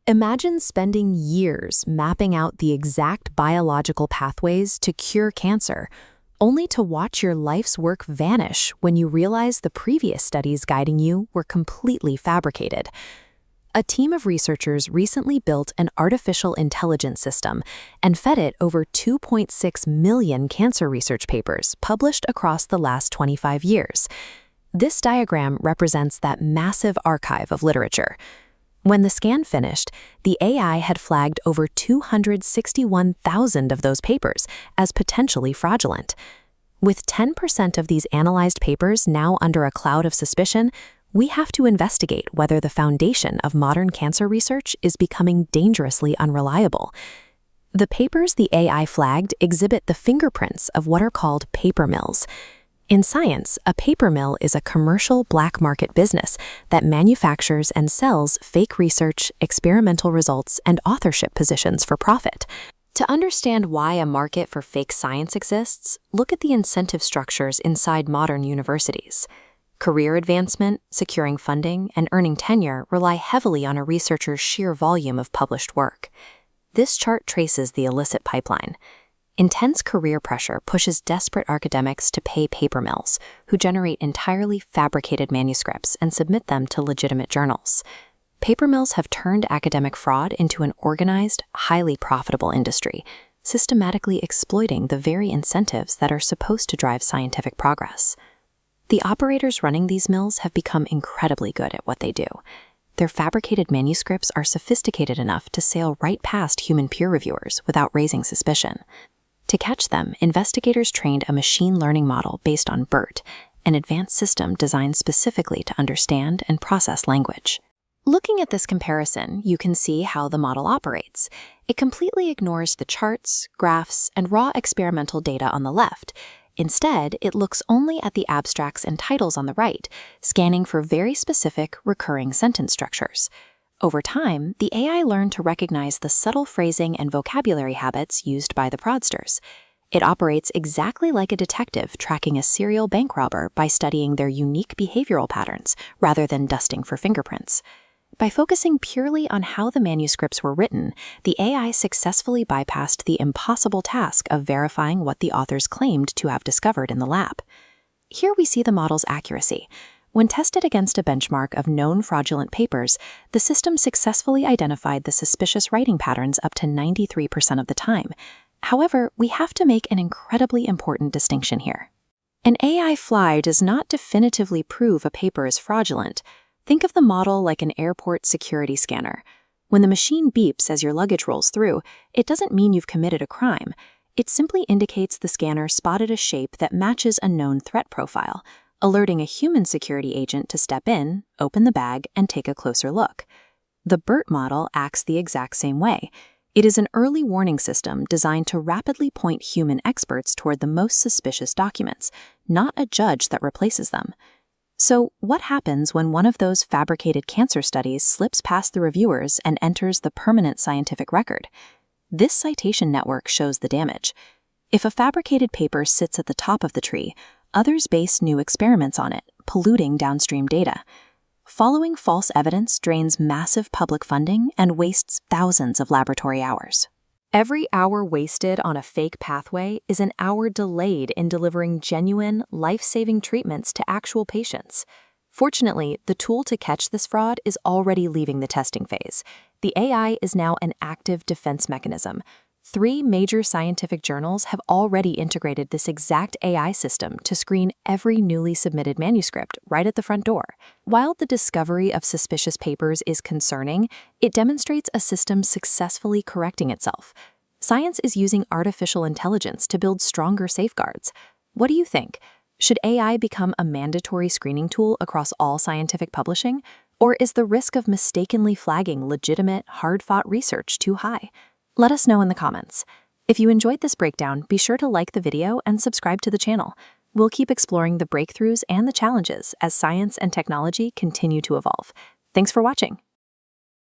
Imagine spending years mapping out the exact biological pathways to cure cancer, only to watch your life's work vanish when you realize the previous studies guiding you were completely fabricated. A team of researchers recently built an artificial intelligence system and fed it over 2.6 million cancer research papers published across the last 25 years. This diagram represents that massive archive of literature. When the scan finished, the AI had flagged over 261,000 of those papers as potentially fraudulent. With 10% of these analyzed papers now under a cloud of suspicion, we have to investigate whether the foundation of modern cancer research is becoming dangerously unreliable. The papers the AI flagged exhibit the fingerprints of what are called paper mills. In science, a paper mill is a commercial black market business that manufactures and sells fake research, experimental results, and authorship positions for profit. To understand why a market for fake science exists, look at the incentive structures inside modern universities. Career advancement, securing funding, and earning tenure rely heavily on a researcher's sheer volume of published work. This chart traces the illicit pipeline. Intense career pressure pushes desperate academics to pay paper mills, who generate entirely fabricated manuscripts and submit them to legitimate journals. Paper mills have turned academic fraud into an organized, highly profitable industry, systematically exploiting the very incentives that are supposed to drive scientific progress. The operators running these mills have become incredibly good at what they do. Their fabricated manuscripts are sophisticated enough to sail right past human peer reviewers without raising suspicion. To catch them, investigators trained a machine learning model based on BERT, an advanced system designed specifically to understand and process language. Looking at this comparison, you can see how the model operates. It completely ignores the charts, graphs, and raw experimental data on the left. Instead, it looks only at the abstracts and titles on the right, scanning for very specific, recurring sentence structures. Over time, the AI learned to recognize the subtle phrasing and vocabulary habits used by the fraudsters. It operates exactly like a detective tracking a serial bank robber by studying their unique behavioral patterns rather than dusting for fingerprints. By focusing purely on how the manuscripts were written, the AI successfully bypassed the impossible task of verifying what the authors claimed to have discovered in the lab. Here we see the model's accuracy. When tested against a benchmark of known fraudulent papers, the system successfully identified the suspicious writing patterns up to 93% of the time. However, we have to make an incredibly important distinction here. An AI fly does not definitively prove a paper is fraudulent. Think of the model like an airport security scanner. When the machine beeps as your luggage rolls through, it doesn't mean you've committed a crime. It simply indicates the scanner spotted a shape that matches a known threat profile, alerting a human security agent to step in, open the bag, and take a closer look. The BERT model acts the exact same way. It is an early warning system designed to rapidly point human experts toward the most suspicious documents, not a judge that replaces them. So, what happens when one of those fabricated cancer studies slips past the reviewers and enters the permanent scientific record? This citation network shows the damage. If a fabricated paper sits at the top of the tree, others base new experiments on it, polluting downstream data. Following false evidence drains massive public funding and wastes thousands of laboratory hours. Every hour wasted on a fake pathway is an hour delayed in delivering genuine, life-saving treatments to actual patients. Fortunately, the tool to catch this fraud is already leaving the testing phase. The AI is now an active defense mechanism. 3 major scientific journals have already integrated this exact AI system to screen every newly submitted manuscript right at the front door. While the discovery of suspicious papers is concerning, it demonstrates a system successfully correcting itself. Science is using artificial intelligence to build stronger safeguards. What do you think? Should AI become a mandatory screening tool across all scientific publishing? Or is the risk of mistakenly flagging legitimate, hard-fought research too high? Let us know in the comments. If you enjoyed this breakdown, be sure to like the video and subscribe to the channel. We'll keep exploring the breakthroughs and the challenges as science and technology continue to evolve. Thanks for watching.